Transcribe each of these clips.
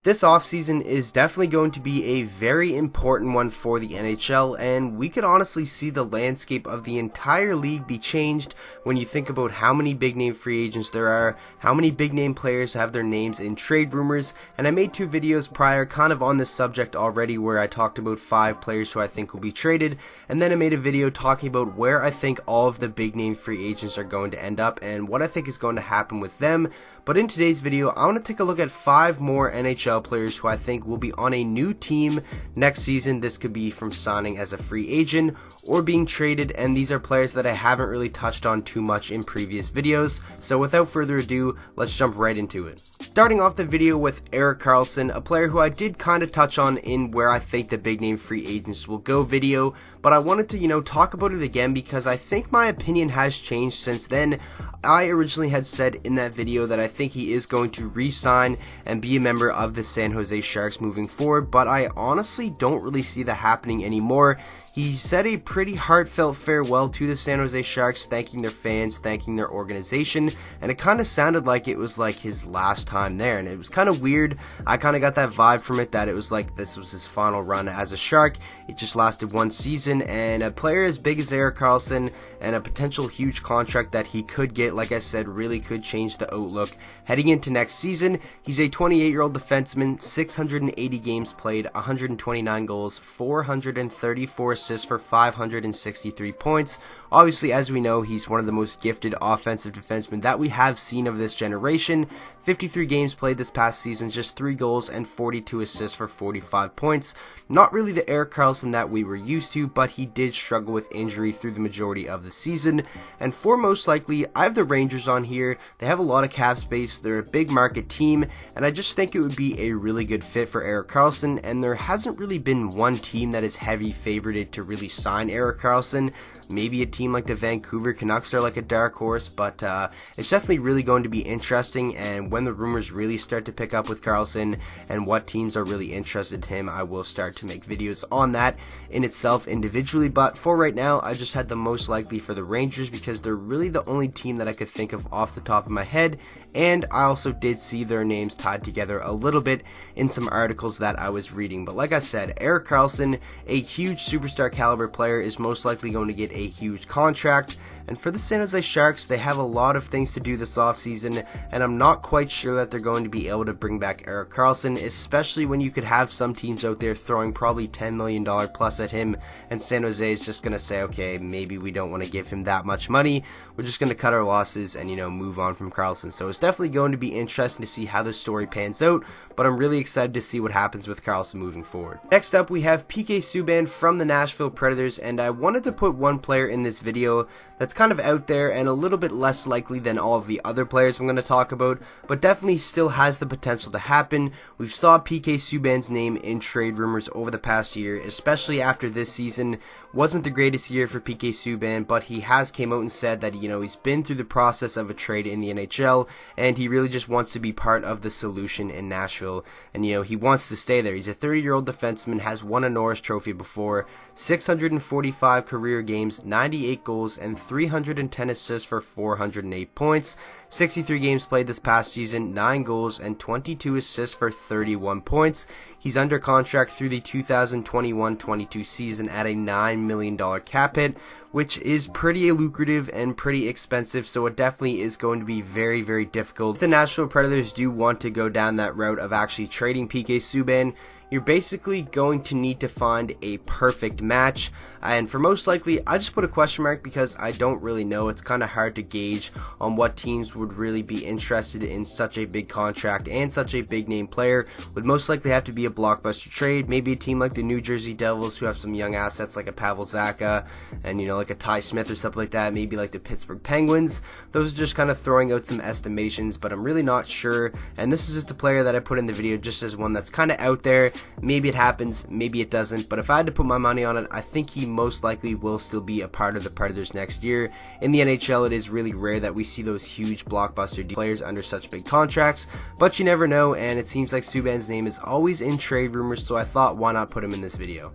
This offseason is definitely going to be a very important one for the NHL, and we could honestly see the landscape of the entire league be changed when you think about how many big name free agents there are, how many big name players have their names in trade rumors. And I made 2 videos prior kind of on this subject already where I talked about 5 players who I think will be traded, and then I made a video talking about where I think all of the big name free agents are going to end up and what I think is going to happen with them. But in today's video, I want to take a look at 5 more NHL players who I think will be on a new team next season. This could be from signing as a free agent or being traded, and these are players that I haven't really touched on too much in previous videos. So without further ado, let's jump right into it. Starting off the video with Erik Carlson, a player who I did kind of touch on in where I think the big name free agents will go video, but I wanted to, talk about it again because I think my opinion has changed since then. I originally had said in that video that I think he is going to re-sign and be a member of the San Jose Sharks moving forward, but I honestly don't really see that happening anymore. He said a pretty heartfelt farewell to the San Jose Sharks, thanking their fans, thanking their organization, and it kind of sounded like it was like his last time there, and it was kind of weird. I kind of got that vibe from it, that it was like this was his final run as a Shark. It just lasted 1 season, and a player as big as Erik Carlson and a potential huge contract that he could get, like I said, really could change the outlook heading into next season. He's a 28-year-old defenseman, 680 games played, 129 goals, 434 assists for 563 points. Obviously, as we know, he's one of the most gifted offensive defensemen that we have seen of this generation. 53 games played this past season, just 3 goals and 42 assists for 45 points. Not really the Erik Carlson that we were used to, but he did struggle with injury through the majority of the season. And for most likely, I have the Rangers on here. They have a lot of cap space, they're a big market team, and I just think it would be a really good fit for Erik Carlson, and there hasn't really been one team that is heavy favorited to really sign Erik Carlson. Maybe a team like the Vancouver Canucks are like a dark horse, but it's definitely really going to be interesting, and when the rumors really start to pick up with Carlson and what teams are really interested in him, I will start to make videos on that in itself individually. But for right now, I just had the most likely for the Rangers because they're really the only team that I could think of off the top of my head, and I also did see their names tied together a little bit in some articles that I was reading. But like I said, Erik Carlson, a huge superstar caliber player, is most likely going to get a huge contract. And for the San Jose Sharks, they have a lot of things to do this offseason, and I'm not quite sure that they're going to be able to bring back Erik Carlson, especially when you could have some teams out there throwing probably $10 million plus at him, and San Jose is just going to say, okay, maybe we don't want to give him that much money, we're just going to cut our losses and, move on from Carlson. So it's definitely going to be interesting to see how this story pans out, but I'm really excited to see what happens with Carlson moving forward. Next up, we have PK Subin from the Nashville Predators, and I wanted to put one player in this video that's kind of out there and a little bit less likely than all of the other players I'm going to talk about, but definitely still has the potential to happen. We've saw PK Subban's name in trade rumors over the past year, especially after this season wasn't the greatest year for PK Subban, but he has came out and said that, he's been through the process of a trade in the NHL, and he really just wants to be part of the solution in Nashville, and he wants to stay there. He's a 30-year-old defenseman, has won a Norris Trophy before, 645 career games, 98 goals, and 310 assists for 408 points. 63 games played this past season, 9 goals, and 22 assists for 31 points. He's under contract through the 2021-22 season at a $9 million cap hit, which is pretty lucrative and pretty expensive, so it definitely is going to be very, very difficult. If the Nashville Predators do want to go down that route of actually trading PK Subban, you're basically going to need to find a perfect match, and for most likely, I just put a question mark because I don't really know. It's kind of hard to gauge on what teams would really be interested in such a big contract and such a big name player. Would most likely have to be a blockbuster trade, maybe a team like the New Jersey Devils who have some young assets like a Pavel Zacha and like a Ty Smith or something like that, maybe like the Pittsburgh Penguins. Those are just kind of throwing out some estimations, but I'm really not sure, and this is just a player that I put in the video just as one that's kind of out there. Maybe it happens, maybe it doesn't, but if I had to put my money on it, I think he most likely will still be a part of the Predators next year. In the NHL, it is really rare that we see those huge blockbuster players under such big contracts, but you never know, and it seems like Subban's name is always in trade rumors, so I thought, why not put him in this video?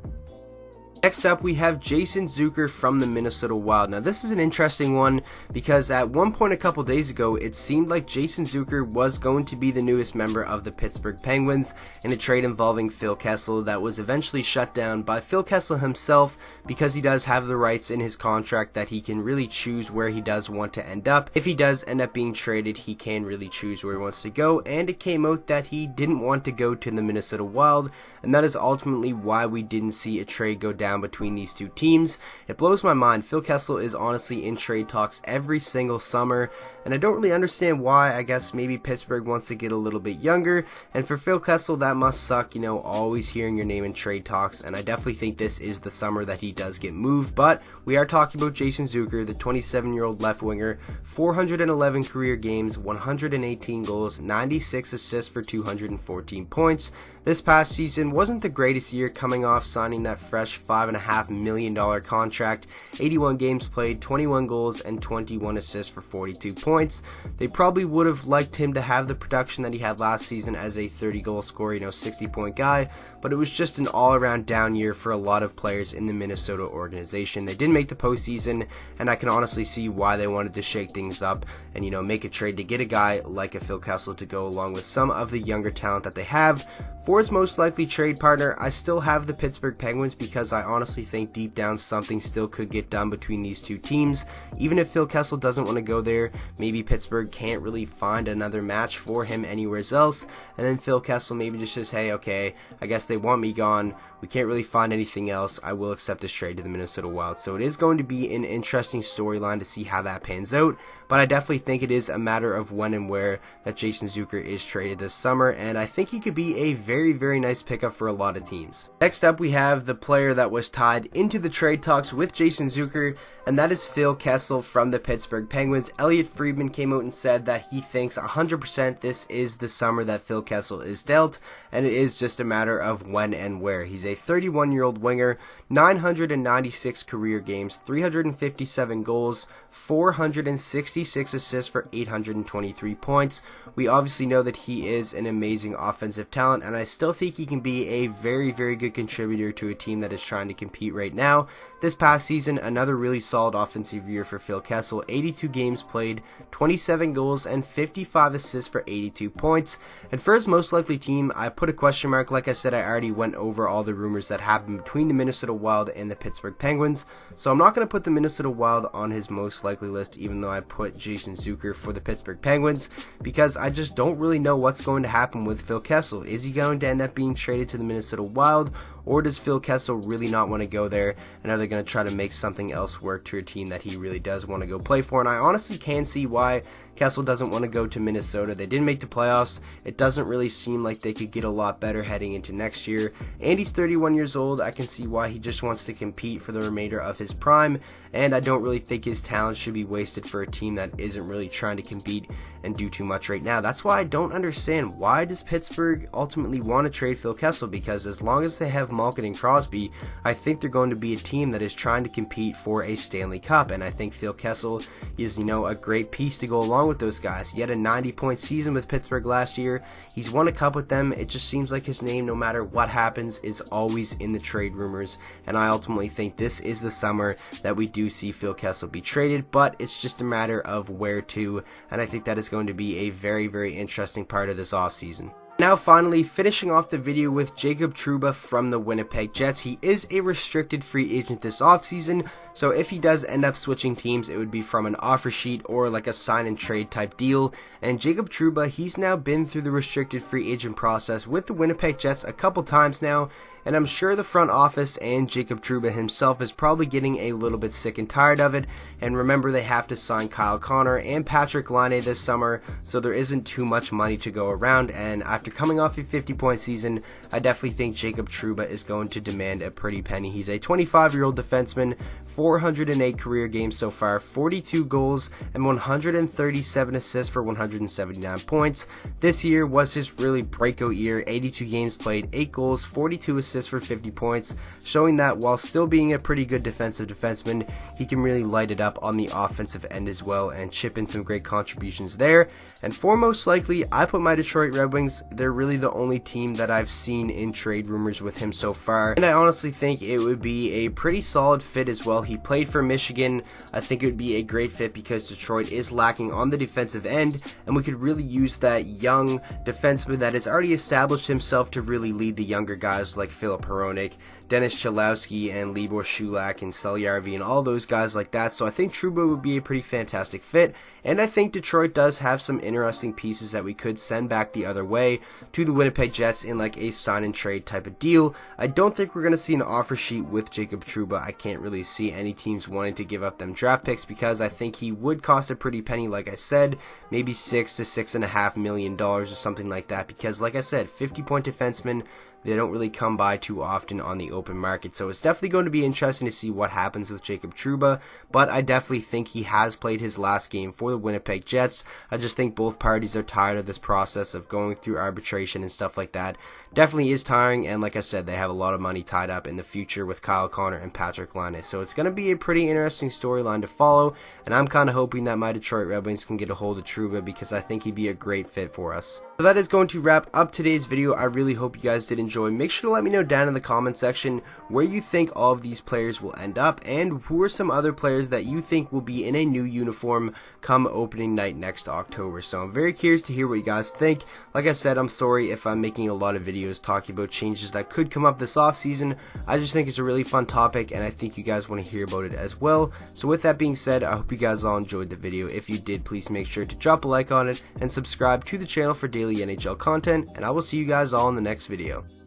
Next up, we have Jason Zucker from the Minnesota Wild. Now, this is an interesting one because at one point a couple days ago, it seemed like Jason Zucker was going to be the newest member of the Pittsburgh Penguins in a trade involving Phil Kessel that was eventually shut down by Phil Kessel himself because he does have the rights in his contract that he can really choose where he does want to end up. If he does end up being traded, he can really choose where he wants to go, and it came out that he didn't want to go to the Minnesota Wild, and that is ultimately why we didn't see a trade go down between these two teams. It blows my mind. Phil Kessel is honestly in trade talks every single summer, and I don't really understand why. I guess maybe Pittsburgh wants to get a little bit younger, and for Phil Kessel that must suck, always hearing your name in trade talks, and I definitely think this is the summer that he does get moved. But we are talking about Jason Zucker, the 27-year-old left winger, 411 career games, 118 goals, 96 assists for 214 points. This past season wasn't the greatest year, coming off signing that fresh $5.5 million contract, 81 games played, 21 goals, and 21 assists for 42 points. They probably would have liked him to have the production that he had last season as a 30-goal scorer, 60-point guy, but it was just an all-around down year for a lot of players in the Minnesota organization. They didn't make the postseason, and I can honestly see why they wanted to shake things up and, make a trade to get a guy like a Phil Kessel to go along with some of the younger talent that they have. For his most likely trade partner, I still have the Pittsburgh Penguins because I honestly think deep down something still could get done between these two teams. Even if Phil Kessel doesn't want to go there, maybe Pittsburgh can't really find another match for him anywhere else, and then Phil Kessel maybe just says, hey, okay, I guess they want me gone. We can't really find anything else. I will accept this trade to the Minnesota Wild. So it is going to be an interesting storyline to see how that pans out, but I definitely think it is a matter of when and where that Jason Zucker is traded this summer, and I think he could be a very, very nice pickup for a lot of teams. Next up, we have the player that was tied into the trade talks with Jason Zucker, and that is Phil Kessel from the Pittsburgh Penguins. Elliotte Friedman came out and said that he thinks 100% this is the summer that Phil Kessel is dealt, and it is just a matter of when and where. He's a 31-year-old winger, 996 career games, 357 goals, 466 assists for 823 points. We obviously know that he is an amazing offensive talent, and I still think he can be a very, very good contributor to a team that is trying to compete right now. This past season, another really solid offensive year for Phil Kessel, 82 games played, 27 goals, and 55 assists for 82 points. And for his most likely team, I put a question mark. Like I said, I already went over all the rumors that happened between the Minnesota Wild and the Pittsburgh Penguins, so I'm not going to put the Minnesota Wild on his most likely list, even though I put Jason Zucker for the Pittsburgh Penguins, because I just don't really know what's going to happen with Phil Kessel. Is he going to end up being traded to the Minnesota Wild, or does Phil Kessel really not want to go there, and are they going to try to make something else work to a team that he really does want to go play for? And I honestly can see why Kessel doesn't want to go to Minnesota. They didn't make the playoffs. It doesn't really seem like they could get a lot better heading into next year. And he's 31 years old. I can see why he just wants to compete for the remainder of his prime. And I don't really think his talent should be wasted for a team that isn't really trying to compete and do too much right now. That's why I don't understand, why does Pittsburgh ultimately want to trade Phil Kessel? Because as long as they have Malkin and Crosby, I think they're going to be a team that is trying to compete for a Stanley Cup. And I think Phil Kessel is, a great piece to go along with those guys. He had a 90-point season with Pittsburgh last year. He's won a cup with them. It just seems like his name, no matter what happens, is always in the trade rumors, and I ultimately think this is the summer that we do see Phil Kessel be traded, but it's just a matter of where to, and I think that is going to be a very, very interesting part of this offseason. Now finally, finishing off the video with Jacob Trouba from the Winnipeg Jets. He is a restricted free agent this offseason, so if he does end up switching teams, it would be from an offer sheet or like a sign and trade type deal. And Jacob Trouba, he's now been through the restricted free agent process with the Winnipeg Jets a couple times now, and I'm sure the front office and Jacob Trouba himself is probably getting a little bit sick and tired of it. And remember, they have to sign Kyle Connor and Patrick Laine this summer, so there isn't too much money to go around, and after coming off a 50-point season, I definitely think Jacob Trouba is going to demand a pretty penny. He's a 25-year-old defenseman, 408 career games so far, 42 goals, and 137 assists for 179 points. This year was his really breakout year, 82 games played, 8 goals, 42 assists for 50 points, showing that while still being a pretty good defensive defenseman, he can really light it up on the offensive end as well and chip in some great contributions there. And for most likely, I put my Detroit Red Wings. they're really the only team that I've seen in trade rumors with him so far, and I honestly think it would be a pretty solid fit as well. He played for Michigan. I think it would be a great fit because Detroit is lacking on the defensive end, and we could really use that young defenseman that has already established himself to really lead the younger guys like Filip Hronek, Dennis Chalowski, and Libor Shulak, and Selyarvi, and all those guys like that. So I think Trouba would be a pretty fantastic fit, and I think Detroit does have some interesting pieces that we could send back the other way to the Winnipeg Jets in like a sign and trade type of deal. I don't think we're going to see an offer sheet with Jacob Trouba. I can't really see any teams wanting to give up them draft picks because I think he would cost a pretty penny, like I said, maybe $6 to $6.5 million or something like that, because like I said, 50-point defensemen, they don't really come by too often on the open market. So it's definitely going to be interesting to see what happens with Jacob Trouba, but I definitely think he has played his last game for the Winnipeg Jets. I just think both parties are tired of this process of going through arbitration and stuff like that. Definitely is tiring, and like I said, they have a lot of money tied up in the future with Kyle Connor and Patrick Laine. So it's going to be a pretty interesting storyline to follow, and I'm kind of hoping that my Detroit Red Wings can get a hold of Trouba because I think he'd be a great fit for us. So that is going to wrap up today's video. I really hope you guys did enjoy. Make sure to let me know down in the comment section where you think all of these players will end up, and who are some other players that you think will be in a new uniform come opening night next October. So I'm very curious to hear what you guys think. Like I said, I'm sorry if I'm making a lot of videos talking about changes that could come up this offseason. I just think it's a really fun topic, and I think you guys want to hear about it as well. So with that being said, I hope you guys all enjoyed the video. If you did, please make sure to drop a like on it and subscribe to the channel for daily NHL content, and I will see you guys all in the next video.